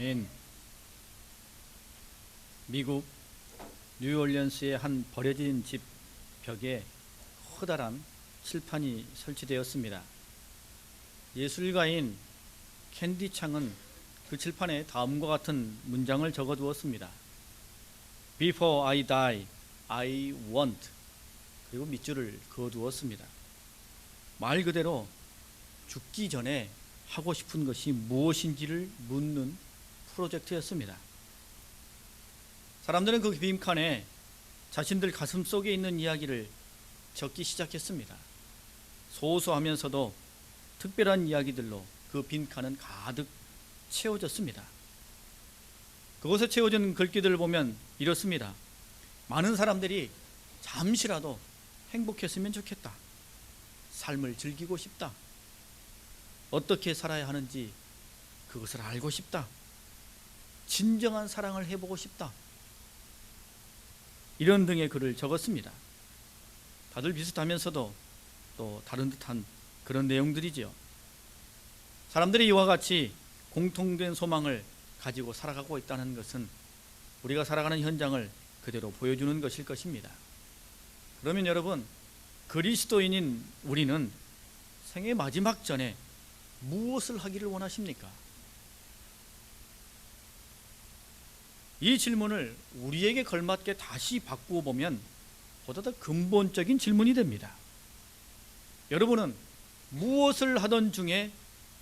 아멘. 미국 뉴올리언스의 한 버려진 집 벽에 커다란 칠판이 설치되었습니다. 예술가인 캔디 창은 그 칠판에 다음과 같은 문장을 적어두었습니다. Before I die, I want. 그리고 밑줄을 그어두었습니다. 말 그대로 죽기 전에 하고 싶은 것이 무엇인지를 묻는 프로젝트였습니다. 사람들은 그 빈칸에 자신들 가슴 속에 있는 이야기를 적기 시작했습니다. 소소하면서도 특별한 이야기들로 그 빈칸은 가득 채워졌습니다. 그곳에 채워진 글귀들을 보면 이렇습니다. 많은 사람들이 잠시라도 행복했으면 좋겠다. 삶을 즐기고 싶다. 어떻게 살아야 하는지 그것을 알고 싶다. 진정한 사랑을 해보고 싶다. 이런 등의 글을 적었습니다. 다들 비슷하면서도 또 다른 듯한 그런 내용들이지요. 사람들이 이와 같이 공통된 소망을 가지고 살아가고 있다는 것은 우리가 살아가는 현장을 그대로 보여주는 것일 것입니다. 그러면 여러분, 그리스도인인 우리는 생의 마지막 전에 무엇을 하기를 원하십니까? 이 질문을 우리에게 걸맞게 다시 바꾸어 보면 보다 더 근본적인 질문이 됩니다. 여러분은 무엇을 하던 중에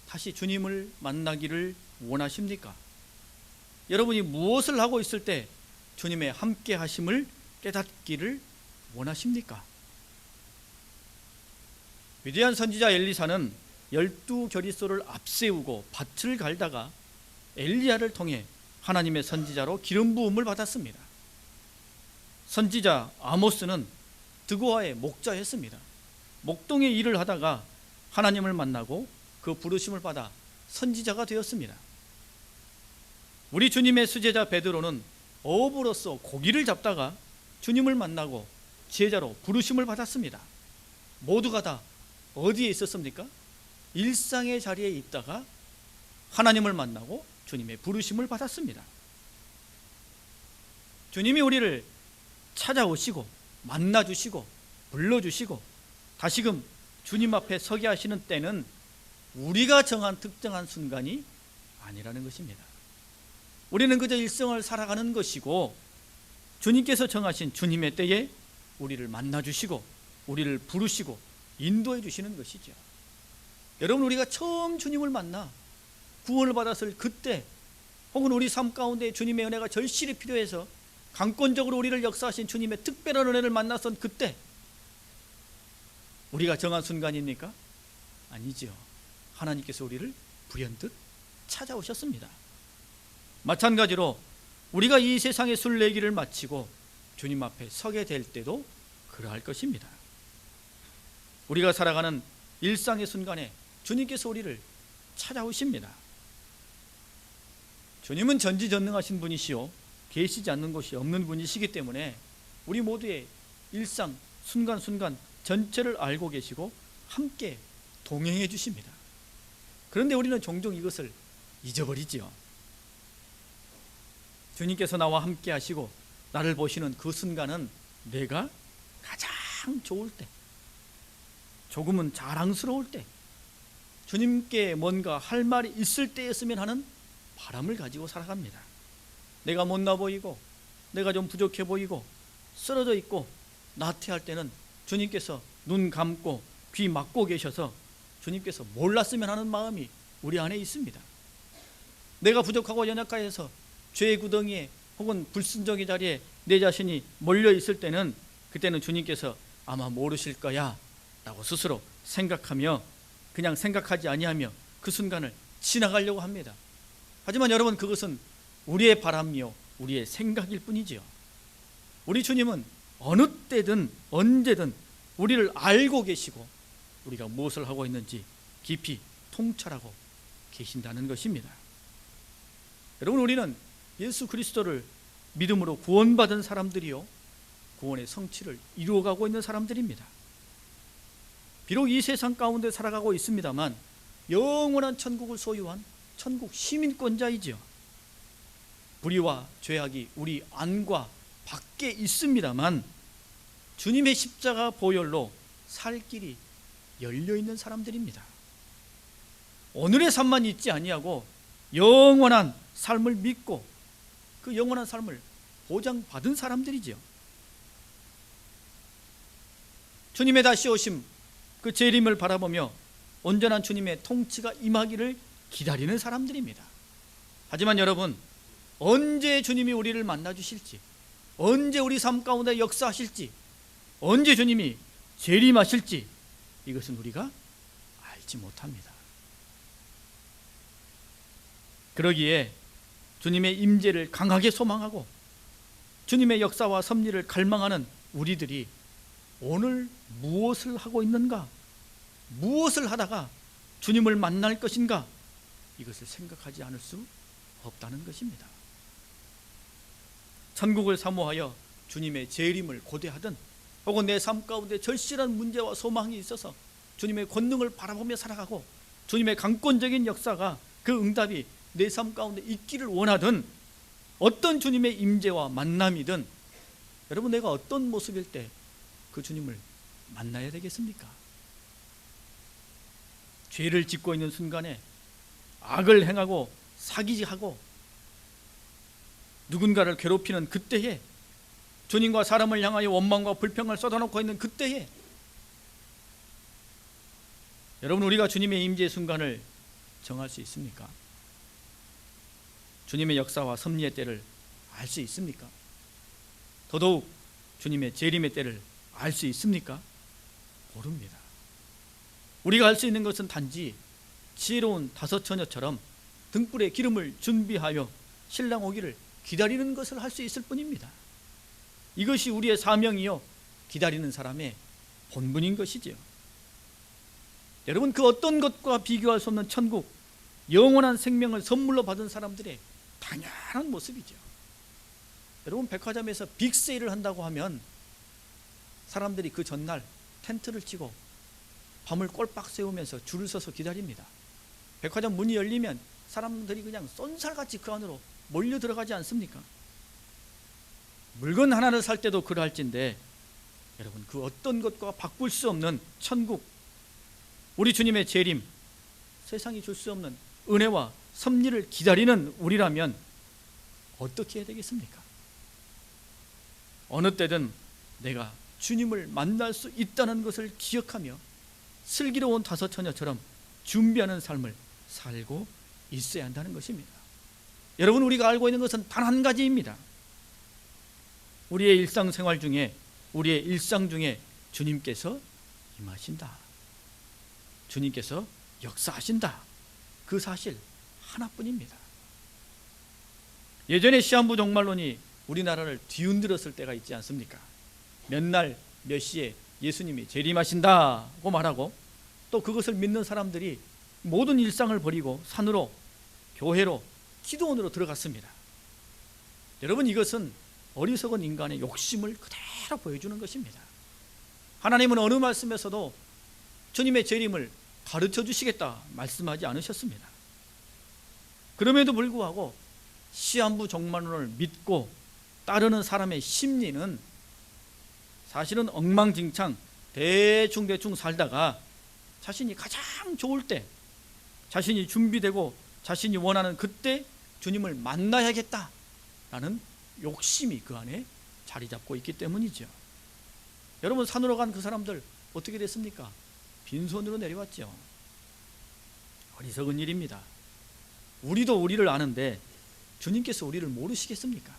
다시 주님을 만나기를 원하십니까? 여러분이 무엇을 하고 있을 때 주님의 함께 하심을 깨닫기를 원하십니까? 위대한 선지자 엘리사는 12겨리소를 앞세우고 밭을 갈다가 엘리야를 통해 하나님의 선지자로 기름 부음을 받았습니다. 선지자 아모스는 드고아의 목자였습니다. 목동의 일을 하다가 하나님을 만나고 그 부르심을 받아 선지자가 되었습니다. 우리 주님의 수제자 베드로는 어부로서 고기를 잡다가 주님을 만나고 제자로 부르심을 받았습니다. 모두가 다 어디에 있었습니까? 일상의 자리에 있다가 하나님을 만나고 주님의 부르심을 받았습니다. 주님이 우리를 찾아오시고 만나주시고 불러주시고 다시금 주님 앞에 서게 하시는 때는 우리가 정한 특정한 순간이 아니라는 것입니다. 우리는 그저 일생을 살아가는 것이고 주님께서 정하신 주님의 때에 우리를 만나주시고 우리를 부르시고 인도해 주시는 것이죠. 여러분, 우리가 처음 주님을 만나 구원을 받았을 그때, 혹은 우리 삶 가운데 주님의 은혜가 절실히 필요해서 강권적으로 우리를 역사하신 주님의 특별한 은혜를 만났던 그때 우리가 정한 순간입니까? 아니죠. 하나님께서 우리를 불현듯 찾아오셨습니다. 마찬가지로 우리가 이 세상의 순례길을 마치고 주님 앞에 서게 될 때도 그러할 것입니다. 우리가 살아가는 일상의 순간에 주님께서 우리를 찾아오십니다. 주님은 전지전능하신 분이시오 계시지 않는 곳이 없는 분이시기 때문에 우리 모두의 일상 순간순간 전체를 알고 계시고 함께 동행해 주십니다. 그런데 우리는 종종 이것을 잊어버리지요. 주님께서 나와 함께 하시고 나를 보시는 그 순간은 내가 가장 좋을 때, 조금은 자랑스러울 때, 주님께 뭔가 할 말이 있을 때였으면 하는 바람을 가지고 살아갑니다. 내가 못나 보이고 내가 좀 부족해 보이고 쓰러져 있고 나태할 때는 주님께서 눈 감고 귀 막고 계셔서 주님께서 몰랐으면 하는 마음이 우리 안에 있습니다. 내가 부족하고 연약해서 죄의 구덩이에 혹은 불순종의 자리에 내 자신이 몰려 있을 때는 그때는 주님께서 아마 모르실 거야 라고 스스로 생각하며 그냥 생각하지 아니하며 그 순간을 지나가려고 합니다. 하지만 여러분, 그것은 우리의 바람이요 우리의 생각일 뿐이지요. 우리 주님은 어느 때든 언제든 우리를 알고 계시고 우리가 무엇을 하고 있는지 깊이 통찰하고 계신다는 것입니다. 여러분, 우리는 예수 그리스도를 믿음으로 구원받은 사람들이요 구원의 성취를 이루어가고 있는 사람들입니다. 비록 이 세상 가운데 살아가고 있습니다만 영원한 천국을 소유한 천국 시민권자이지요. 불의와 죄악이 우리 안과 밖에 있습니다만 주님의 십자가 보혈로 살 길이 열려있는 사람들입니다. 오늘의 삶만 있지 아니하고 영원한 삶을 믿고 그 영원한 삶을 보장받은 사람들이지요. 주님의 다시 오심, 그 재림을 바라보며 온전한 주님의 통치가 임하기를 기다리는 사람들입니다. 하지만 여러분, 언제 주님이 우리를 만나 주실지, 언제 우리 삶 가운데 역사하실지, 언제 주님이 재림하실지 이것은 우리가 알지 못합니다. 그러기에 주님의 임재를 강하게 소망하고 주님의 역사와 섭리를 갈망하는 우리들이 오늘 무엇을 하고 있는가? 무엇을 하다가 주님을 만날 것인가? 이것을 생각하지 않을 수 없다는 것입니다. 천국을 사모하여 주님의 재림을 고대하든 혹은 내 삶 가운데 절실한 문제와 소망이 있어서 주님의 권능을 바라보며 살아가고 주님의 강권적인 역사가 그 응답이 내 삶 가운데 있기를 원하든 어떤 주님의 임재와 만남이든 여러분, 내가 어떤 모습일 때 그 주님을 만나야 되겠습니까? 죄를 짓고 있는 순간에 악을 행하고 사기하고 누군가를 괴롭히는 그때에, 주님과 사람을 향하여 원망과 불평을 쏟아놓고 있는 그때에 여러분, 우리가 주님의 임재의 순간을 정할 수 있습니까? 주님의 역사와 섭리의 때를 알 수 있습니까? 더더욱 주님의 재림의 때를 알 수 있습니까? 모릅니다. 우리가 알 수 있는 것은 단지 지혜로운 다섯 처녀처럼 등불에 기름을 준비하여 신랑 오기를 기다리는 것을 할 수 있을 뿐입니다. 이것이 우리의 사명이요 기다리는 사람의 본분인 것이지요. 여러분, 그 어떤 것과 비교할 수 없는 천국, 영원한 생명을 선물로 받은 사람들의 당연한 모습이죠. 여러분, 백화점에서 빅세일을 한다고 하면 사람들이 그 전날 텐트를 치고 밤을 꼴박 세우면서 줄을 서서 기다립니다. 백화점 문이 열리면 사람들이 그냥 쏜살같이 그 안으로 몰려 들어가지 않습니까? 물건 하나를 살 때도 그러할진데 여러분, 그 어떤 것과 바꿀 수 없는 천국, 우리 주님의 재림, 세상이 줄 수 없는 은혜와 섭리를 기다리는 우리라면 어떻게 해야 되겠습니까? 어느 때든 내가 주님을 만날 수 있다는 것을 기억하며 슬기로운 다섯 처녀처럼 준비하는 삶을 살고 있어야 한다는 것입니다. 여러분, 우리가 알고 있는 것은 단 한 가지입니다. 우리의 일상생활 중에, 우리의 일상 중에 주님께서 임하신다, 주님께서 역사하신다, 그 사실 하나뿐입니다. 예전에 시한부 종말론이 우리나라를 뒤흔들었을 때가 있지 않습니까? 몇 날 몇 시에 예수님이 재림하신다고 말하고 또 그것을 믿는 사람들이 모든 일상을 버리고 산으로, 교회로, 기도원으로 들어갔습니다. 여러분, 이것은 어리석은 인간의 욕심을 그대로 보여주는 것입니다. 하나님은 어느 말씀에서도 주님의 재림을 가르쳐 주시겠다 말씀하지 않으셨습니다. 그럼에도 불구하고 시한부 종말론을 믿고 따르는 사람의 심리는 사실은 엉망진창 대충 살다가 자신이 가장 좋을 때, 자신이 준비되고 자신이 원하는 그때 주님을 만나야겠다라는 욕심이 그 안에 자리 잡고 있기 때문이죠. 여러분, 산으로 간 그 사람들 어떻게 됐습니까? 빈손으로 내려왔죠. 어리석은 일입니다. 우리도 우리를 아는데 주님께서 우리를 모르시겠습니까?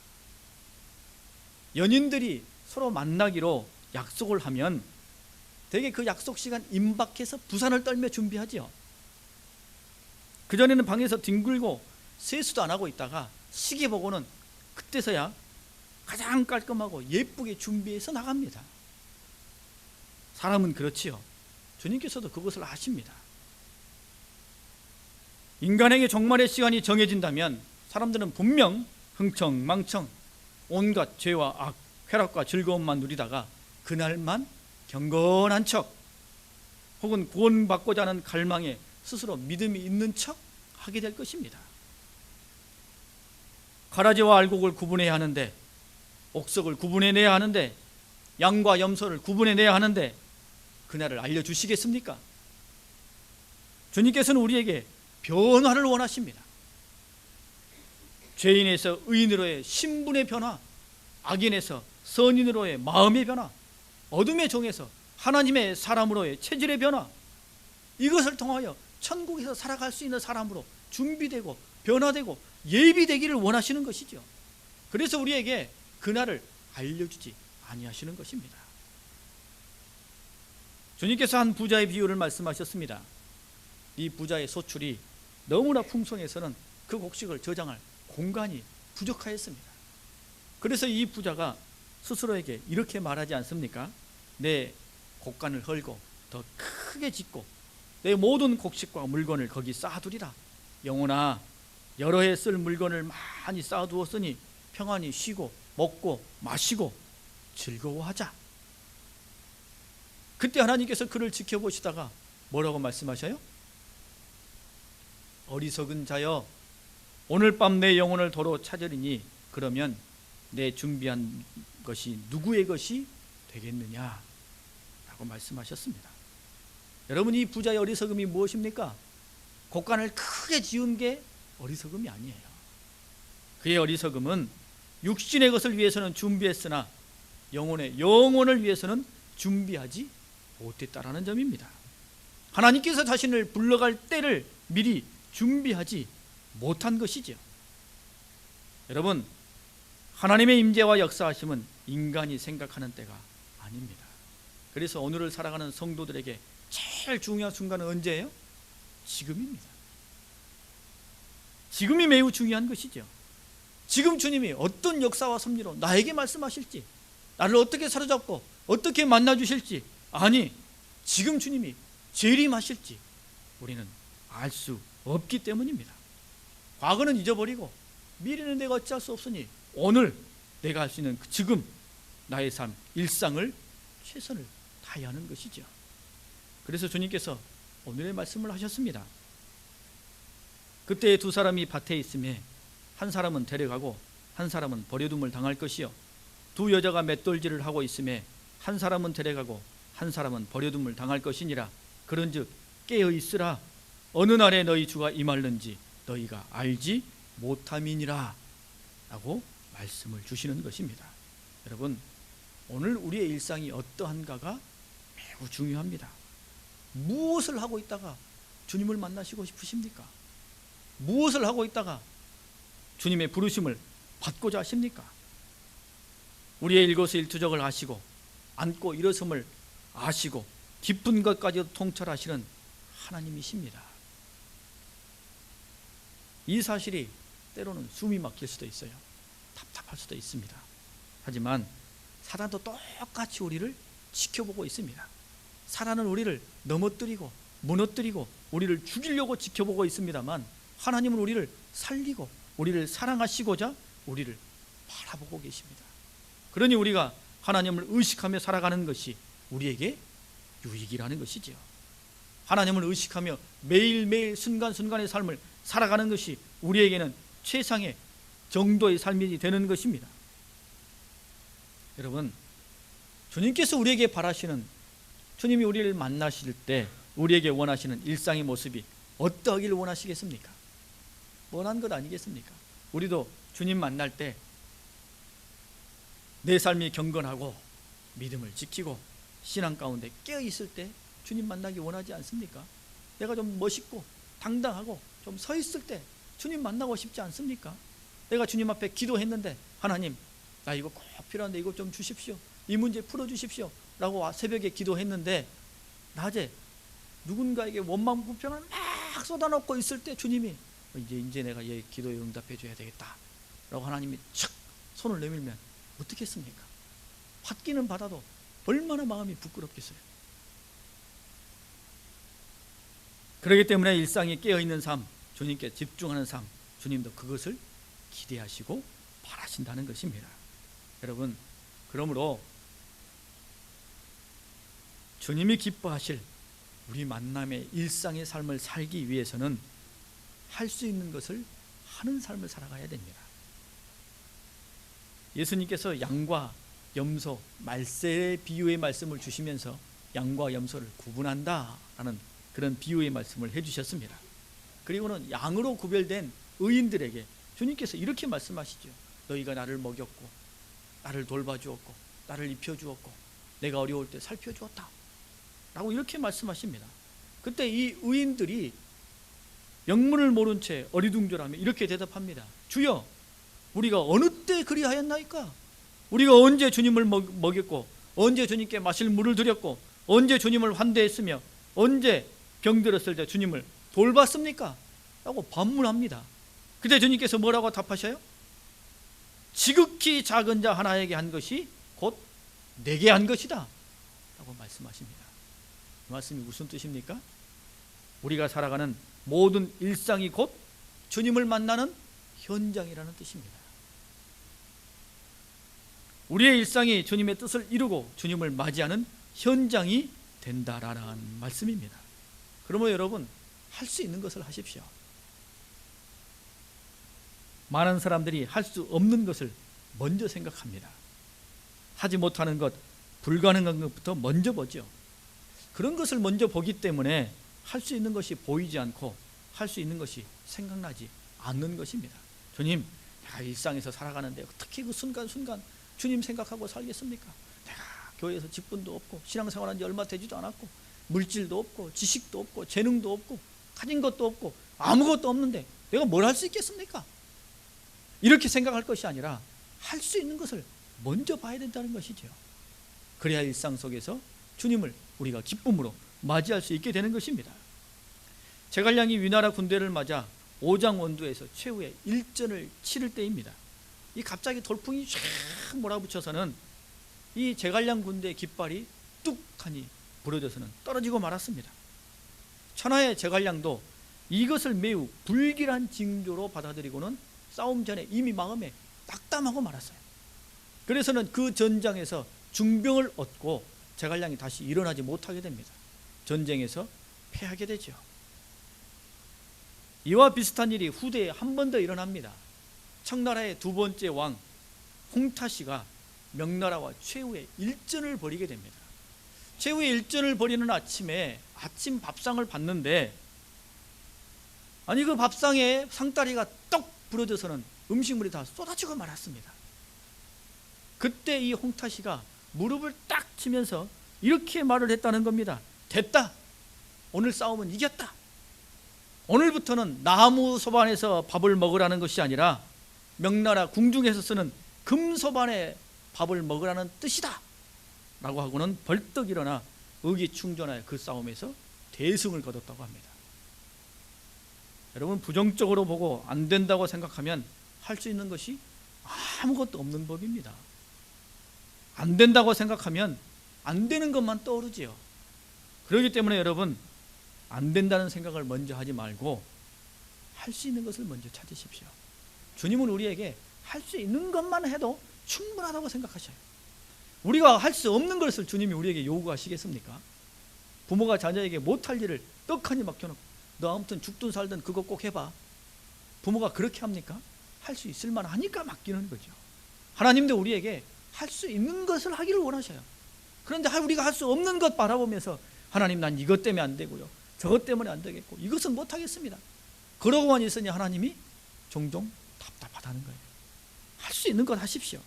연인들이 서로 만나기로 약속을 하면 대개 그 약속 시간 임박해서 부산을 떨며 준비하죠. 그전에는 방에서 뒹굴고 세수도 안 하고 있다가 시계 보고는 그때서야 가장 깔끔하고 예쁘게 준비해서 나갑니다. 사람은 그렇지요. 주님께서도 그것을 아십니다. 인간에게 종말의 시간이 정해진다면 사람들은 분명 흥청망청 온갖 죄와 악, 쾌락과 즐거움만 누리다가 그날만 경건한 척 혹은 구원받고자 하는 갈망에 스스로 믿음이 있는 척 하게 될 것입니다. 가라지와 알곡을 구분해야 하는데, 옥석을 구분해내야 하는데, 양과 염소를 구분해내야 하는데 그날을 알려주시겠습니까? 주님께서는 우리에게 변화를 원하십니다. 죄인에서 의인으로의 신분의 변화, 악인에서 선인으로의 마음의 변화, 어둠의 종에서 하나님의 사람으로의 체질의 변화, 이것을 통하여 천국에서 살아갈 수 있는 사람으로 준비되고 변화되고 예비되기를 원하시는 것이죠. 그래서 우리에게 그날을 알려주지 아니하시는 것입니다. 주님께서 한 부자의 비유를 말씀하셨습니다. 이 부자의 소출이 너무나 풍성해서는 그 곡식을 저장할 공간이 부족하였습니다. 그래서 이 부자가 스스로에게 이렇게 말하지 않습니까? 내 곡간을 헐고 더 크게 짓고 내 모든 곡식과 물건을 거기 쌓아두리라. 영혼아, 여러 해 쓸 물건을 많이 쌓아두었으니 평안히 쉬고 먹고 마시고 즐거워하자. 그때 하나님께서 그를 지켜보시다가 뭐라고 말씀하셔요? 어리석은 자여, 오늘 밤 내 영혼을 도로 찾으리니 그러면 내 준비한 것이 누구의 것이 되겠느냐 라고 말씀하셨습니다. 여러분, 이 부자의 어리석음이 무엇입니까? 곡간을 크게 지은 게 어리석음이 아니에요. 그의 어리석음은 육신의 것을 위해서는 준비했으나 영혼의 영혼을 위해서는 준비하지 못했다라는 점입니다. 하나님께서 자신을 불러갈 때를 미리 준비하지 못한 것이죠. 여러분, 하나님의 임재와 역사하심은 인간이 생각하는 때가 아닙니다. 그래서 오늘을 살아가는 성도들에게 제일 중요한 순간은 언제예요? 지금입니다. 지금이 매우 중요한 것이죠. 지금 주님이 어떤 역사와 섭리로 나에게 말씀하실지, 나를 어떻게 사로잡고 어떻게 만나주실지, 아니 지금 주님이 재림하실지 우리는 알 수 없기 때문입니다. 과거는 잊어버리고 미래는 내가 어찌할 수 없으니 오늘 내가 할 수 있는 지금 나의 삶, 일상을 최선을 다해야 하는 것이죠. 그래서 주님께서 오늘의 말씀을 하셨습니다. 그때 두 사람이 밭에 있음에 한 사람은 데려가고 한 사람은 버려둠을 당할 것이요, 두 여자가 맷돌질을 하고 있음에 한 사람은 데려가고 한 사람은 버려둠을 당할 것이니라. 그런즉 깨어 있으라. 어느 날에 너희 주가 임할는지 너희가 알지 못함이니라 라고 말씀을 주시는 것입니다. 여러분, 오늘 우리의 일상이 어떠한가가 매우 중요합니다. 무엇을 하고 있다가 주님을 만나시고 싶으십니까? 무엇을 하고 있다가 주님의 부르심을 받고자 하십니까? 우리의 일거수일투족을 아시고 앉고 일어섬을 아시고 깊은 것까지도 통찰하시는 하나님이십니다. 이 사실이 때로는 숨이 막힐 수도 있어요. 답답할 수도 있습니다. 하지만 사단도 똑같이 우리를 지켜보고 있습니다. 사단은 우리를 넘어뜨리고 무너뜨리고 우리를 죽이려고 지켜보고 있습니다만, 하나님은 우리를 살리고 우리를 사랑하시고자 우리를 바라보고 계십니다. 그러니 우리가 하나님을 의식하며 살아가는 것이 우리에게 유익이라는 것이지요. 하나님을 의식하며 매일매일 순간순간의 삶을 살아가는 것이 우리에게는 최상의 정도의 삶이 되는 것입니다. 여러분, 주님께서 우리에게 바라시는, 주님이 우리를 만나실 때 우리에게 원하시는 일상의 모습이 어떠하기를 원하시겠습니까? 원한 것 아니겠습니까? 우리도 주님 만날 때 내 삶이 경건하고 믿음을 지키고 신앙 가운데 깨어있을 때 주님 만나기 원하지 않습니까? 내가 좀 멋있고 당당하고 좀 서 있을 때 주님 만나고 싶지 않습니까? 내가 주님 앞에 기도했는데, 하나님 나 이거 꼭 필요한데 이거 좀 주십시오, 이 문제 풀어주십시오 라고 새벽에 기도했는데 낮에 누군가에게 원망 불평을 막 쏟아놓고 있을 때 주님이 이제 내가 얘 기도에 응답해 줘야 되겠다 라고 하나님이 촥 손을 내밀면 어떻겠습니까? 받기는 받아도 얼마나 마음이 부끄럽겠어요. 그렇기 때문에 일상에 깨어있는 삶, 주님께 집중하는 삶, 주님도 그것을 기대하시고 바라신다는 것입니다. 여러분, 그러므로 주님이 기뻐하실 우리 만남의 일상의 삶을 살기 위해서는 할 수 있는 것을 하는 삶을 살아가야 됩니다. 예수님께서 양과 염소, 말세의 비유의 말씀을 주시면서 양과 염소를 구분한다라는 그런 비유의 말씀을 해주셨습니다. 그리고는 양으로 구별된 의인들에게 주님께서 이렇게 말씀하시죠. 너희가 나를 먹였고 나를 돌봐주었고 나를 입혀주었고 내가 어려울 때 살펴주었다 라고 이렇게 말씀하십니다. 그때 이 의인들이 영문을 모른 채 어리둥절하며 이렇게 대답합니다. 주여, 우리가 어느 때 그리하였나이까? 우리가 언제 주님을 먹였고 언제 주님께 마실 물을 드렸고 언제 주님을 환대했으며 언제 병들었을 때 주님을 돌봤습니까? 라고 반문합니다. 그때 주님께서 뭐라고 답하셔요? 지극히 작은 자 하나에게 한 것이 곧 내게 한 것이다 라고 말씀하십니다. 이 말씀이 무슨 뜻입니까? 우리가 살아가는 모든 일상이 곧 주님을 만나는 현장이라는 뜻입니다. 우리의 일상이 주님의 뜻을 이루고 주님을 맞이하는 현장이 된다라는 말씀입니다. 그러면 여러분, 할 수 있는 것을 하십시오. 많은 사람들이 할 수 없는 것을 먼저 생각합니다. 하지 못하는 것, 불가능한 것부터 먼저 보죠. 그런 것을 먼저 보기 때문에 할 수 있는 것이 보이지 않고 할 수 있는 것이 생각나지 않는 것입니다. 주님, 내가 일상에서 살아가는데 어떻게 그 순간순간 주님 생각하고 살겠습니까? 내가 교회에서 직분도 없고 신앙생활한 지 얼마 되지도 않았고 물질도 없고 지식도 없고 재능도 없고 가진 것도 없고 아무것도 없는데 내가 뭘 할 수 있겠습니까? 이렇게 생각할 것이 아니라 할 수 있는 것을 먼저 봐야 된다는 것이죠. 그래야 일상 속에서 주님을 우리가 기쁨으로 맞이할 수 있게 되는 것입니다. 제갈량이 위나라 군대를 맞아 오장원두에서 최후의 일전을 치를 때입니다. 이 갑자기 돌풍이 쫙 몰아붙여서는 이 제갈량 군대의 깃발이 뚝하니 부러져서는 떨어지고 말았습니다. 천하의 제갈량도 이것을 매우 불길한 징조로 받아들이고는 싸움 전에 이미 마음에 낙담하고 말았어요. 그래서는 그 전장에서 중병을 얻고 제갈량이 다시 일어나지 못하게 됩니다. 전쟁에서 패하게 되죠. 이와 비슷한 일이 후대에 한 번 더 일어납니다. 청나라의 두 번째 왕 홍타시가 명나라와 최후의 일전을 벌이게 됩니다. 최후의 일전을 벌이는 아침에 아침 밥상을 봤는데, 아니 그 밥상에 상다리가 떡 부러져서는 음식물이 다 쏟아지고 말았습니다. 그때 이 홍타시가 무릎을 딱 치면서 이렇게 말을 했다는 겁니다. 됐다, 오늘 싸움은 이겼다. 오늘부터는 나무 소반에서 밥을 먹으라는 것이 아니라 명나라 궁중에서 쓰는 금소반에 밥을 먹으라는 뜻이다 라고 하고는 벌떡 일어나 의기충전하여 그 싸움에서 대승을 거뒀다고 합니다. 여러분, 부정적으로 보고 안 된다고 생각하면 할 수 있는 것이 아무것도 없는 법입니다. 안 된다고 생각하면 안 되는 것만 떠오르지요. 그렇기 때문에 여러분, 안 된다는 생각을 먼저 하지 말고 할 수 있는 것을 먼저 찾으십시오. 주님은 우리에게 할 수 있는 것만 해도 충분하다고 생각하셔요. 우리가 할 수 없는 것을 주님이 우리에게 요구하시겠습니까? 부모가 자녀에게 못할 일을 떡하니 맡겨놓고 너 아무튼 죽든 살든 그거 꼭 해봐. 부모가 그렇게 합니까? 할 수 있을 만하니까 맡기는 거죠. 하나님도 우리에게 할 수 있는 것을 하기를 원하셔요. 그런데 우리가 할 수 없는 것 바라보면서 하나님, 난 이것 때문에 안 되고요, 저것 때문에 안 되겠고 이것은 못하겠습니다, 그러고만 있으니 하나님이 종종 답답하다는 거예요. 할 수 있는 것 하십시오.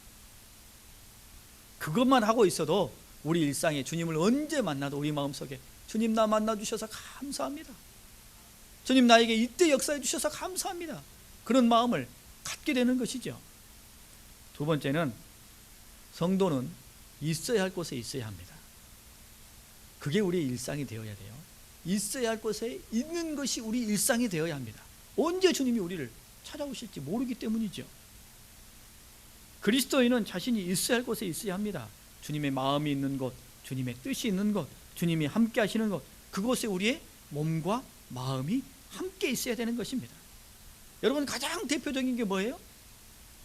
그것만 하고 있어도 우리 일상에 주님을 언제 만나도 우리 마음속에 주님, 나 만나주셔서 감사합니다, 주님 나에게 이때 역사해 주셔서 감사합니다, 그런 마음을 갖게 되는 것이죠. 두 번째는 성도는 있어야 할 곳에 있어야 합니다. 그게 우리의 일상이 되어야 돼요. 있어야 할 곳에 있는 것이 우리 일상이 되어야 합니다. 언제 주님이 우리를 찾아오실지 모르기 때문이죠. 그리스도인은 자신이 있어야 할 곳에 있어야 합니다. 주님의 마음이 있는 곳, 주님의 뜻이 있는 곳, 주님이 함께 하시는 곳, 그곳에 우리의 몸과 마음이 함께 있어야 되는 것입니다. 여러분, 가장 대표적인 게 뭐예요?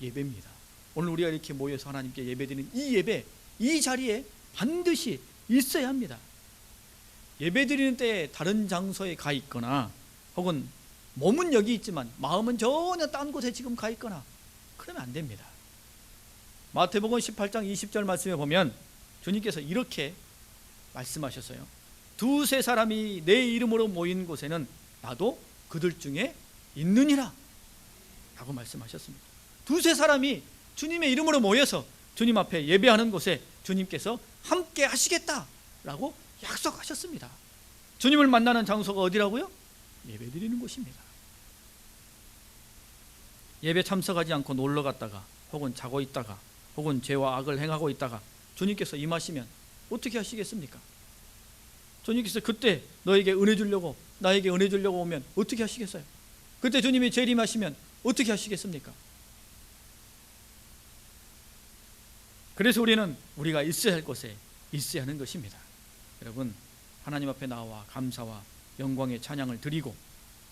예배입니다. 오늘 우리가 이렇게 모여서 하나님께 예배드리는 이 예배, 이 자리에 반드시 있어야 합니다. 예배드리는 때에 다른 장소에 가 있거나 혹은 몸은 여기 있지만 마음은 전혀 딴 곳에 지금 가 있거나 그러면 안 됩니다. 마태복음 18장 20절 말씀에 보면 주님께서 이렇게 말씀하셨어요. 두세 사람이 내 이름으로 모인 곳에는 나도 그들 중에 있느니라 라고 말씀하셨습니다. 두세 사람이 주님의 이름으로 모여서 주님 앞에 예배하는 곳에 주님께서 함께 하시겠다라고 약속하셨습니다. 주님을 만나는 장소가 어디라고요? 예배드리는 곳입니다. 예배 참석하지 않고 놀러 갔다가 혹은 자고 있다가 혹은 죄와 악을 행하고 있다가 주님께서 임하시면 어떻게 하시겠습니까? 주님께서 그때 너에게 은혜 주려고 나에게 은혜 주려고 오면 어떻게 하시겠어요? 그때 주님이 재림하시면 어떻게 하시겠습니까? 그래서 우리는 우리가 있어야 할 곳에 있어야 하는 것입니다. 여러분, 하나님 앞에 나와 감사와 영광의 찬양을 드리고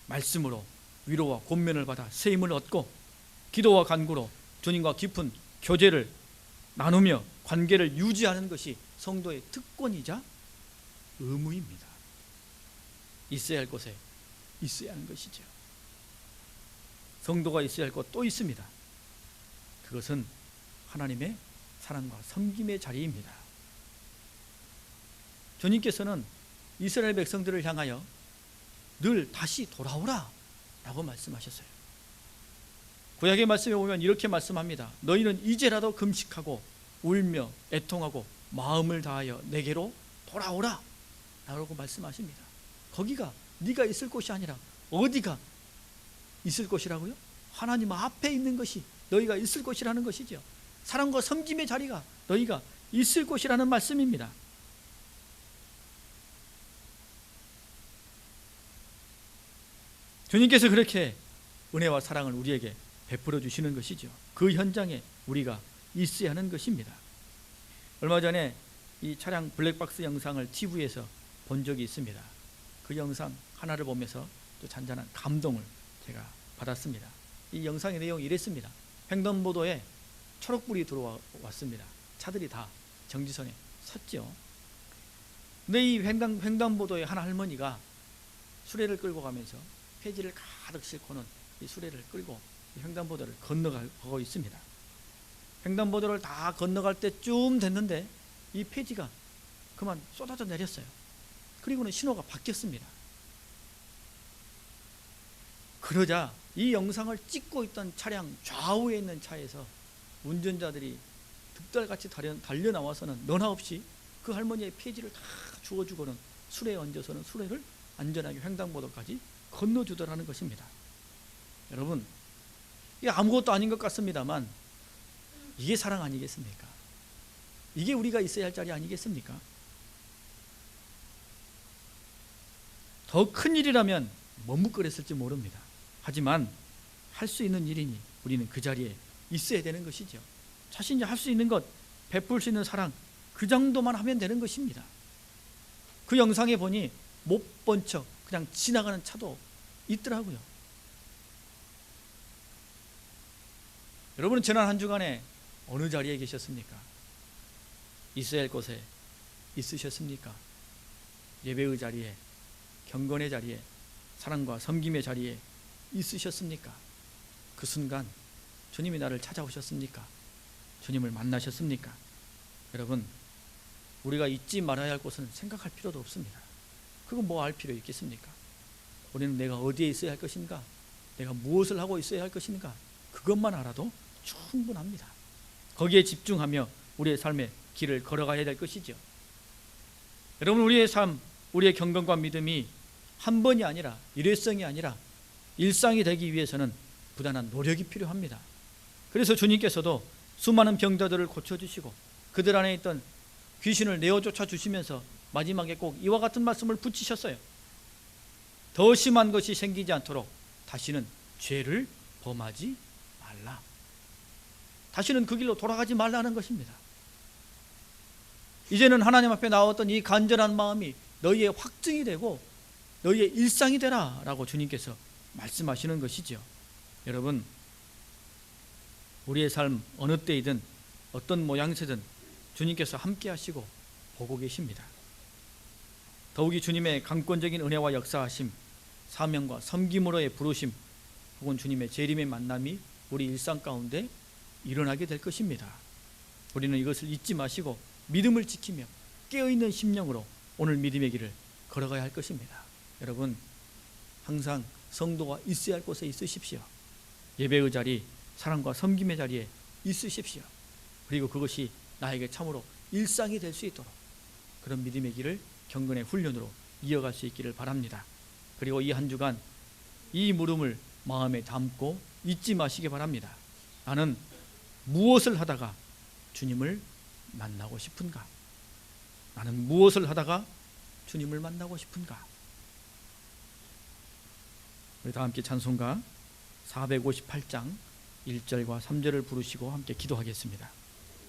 말씀으로 위로와 권면을 받아 새 힘을 얻고 기도와 간구로 주님과 깊은 교제를 나누며 관계를 유지하는 것이 성도의 특권이자 의무입니다. 있어야 할 곳에 있어야 하는 것이죠. 성도가 있어야 할 곳 또 있습니다. 그것은 하나님의 사랑과 섬김의 자리입니다. 주님께서는 이스라엘 백성들을 향하여 늘 다시 돌아오라 라고 말씀하셨어요. 구약의 말씀에 보면 이렇게 말씀합니다. 너희는 이제라도 금식하고 울며 애통하고 마음을 다하여 내게로 돌아오라 라고 말씀하십니다. 거기가 네가 있을 곳이 아니라 어디가 있을 곳이라고요? 하나님 앞에 있는 것이 너희가 있을 곳이라는 것이죠. 사랑과 섬김의 자리가 너희가 있을 곳이라는 말씀입니다. 주님께서 그렇게 은혜와 사랑을 우리에게 베풀어 주시는 것이죠. 그 현장에 우리가 있어야 하는 것입니다. 얼마 전에 이 차량 블랙박스 영상을 TV에서 본 적이 있습니다. 그 영상 하나를 보면서 또 잔잔한 감동을 제가 받았습니다. 이 영상의 내용이 이랬습니다. 횡단보도에 초록불이 들어왔습니다. 차들이 다 정지선에 섰죠. 근데 이 횡단보도에 한 할머니가 수레를 끌고 가면서 폐지를 가득 싣고는 이 수레를 끌고 이 횡단보도를 건너가고 있습니다. 횡단보도를 다 건너갈 때쯤 됐는데 이 폐지가 그만 쏟아져 내렸어요. 그리고는 신호가 바뀌었습니다. 그러자 이 영상을 찍고 있던 차량 좌우에 있는 차에서 운전자들이 득달같이 달려 나와서는 너나 없이 그 할머니의 폐지를 다 주워주고는 수레에 얹어서는 수레를 안전하게 횡단보도까지 건너주더라는 것입니다. 여러분, 이게 아무것도 아닌 것 같습니다만 이게 사랑 아니겠습니까? 이게 우리가 있어야 할 자리 아니겠습니까? 더 큰 일이라면 머뭇거렸을지 모릅니다. 하지만 할 수 있는 일이니 우리는 그 자리에 있어야 되는 것이죠. 자신이 할 수 있는 것, 베풀 수 있는 사랑, 그 정도만 하면 되는 것입니다. 그 영상에 보니 못 본 척 그냥 지나가는 차도 있더라고요. 여러분은 지난 한 주간에 어느 자리에 계셨습니까? 있어야 할 곳에 있으셨습니까? 예배의 자리에, 경건의 자리에, 사랑과 섬김의 자리에 있으셨습니까? 그 순간 주님이 나를 찾아오셨습니까? 주님을 만나셨습니까? 여러분, 우리가 잊지 말아야 할 곳은 생각할 필요도 없습니다. 그건 뭐 알 필요 있겠습니까? 우리는 내가 어디에 있어야 할 것인가, 내가 무엇을 하고 있어야 할 것인가, 그것만 알아도 충분합니다. 거기에 집중하며 우리의 삶의 길을 걸어가야 될 것이죠. 여러분, 우리의 삶, 우리의 경건과 믿음이 한 번이 아니라 일회성이 아니라 일상이 되기 위해서는 부단한 노력이 필요합니다. 그래서 주님께서도 수많은 병자들을 고쳐주시고 그들 안에 있던 귀신을 내어 쫓아주시면서 마지막에 꼭 이와 같은 말씀을 붙이셨어요. 더 심한 것이 생기지 않도록 다시는 죄를 범하지 말라. 다시는 그 길로 돌아가지 말라는 것입니다. 이제는 하나님 앞에 나왔던 이 간절한 마음이 너희의 확증이 되고 너희의 일상이 되라 라고 주님께서 말씀하시는 것이죠. 여러분, 우리의 삶 어느 때이든 어떤 모양새든 주님께서 함께 하시고 보고 계십니다. 더욱이 주님의 강권적인 은혜와 역사하심, 사명과 섬김으로의 부르심, 혹은 주님의 재림의 만남이 우리 일상 가운데 일어나게 될 것입니다. 우리는 이것을 잊지 마시고 믿음을 지키며 깨어있는 심령으로 오늘 믿음의 길을 걸어가야 할 것입니다. 여러분, 항상 성도가 있어야 할 곳에 있으십시오. 예배의 자리, 사랑과 섬김의 자리에 있으십시오. 그리고 그것이 나에게 참으로 일상이 될 수 있도록 그런 믿음의 길을 경건의 훈련으로 이어갈 수 있기를 바랍니다. 그리고 이 한 주간 이 물음을 마음에 담고 잊지 마시기 바랍니다. 나는 무엇을 하다가 주님을 만나고 싶은가? 나는 무엇을 하다가 주님을 만나고 싶은가? 우리 다 함께 찬송가 458장 1절과 3절을 부르시고 함께 기도하겠습니다.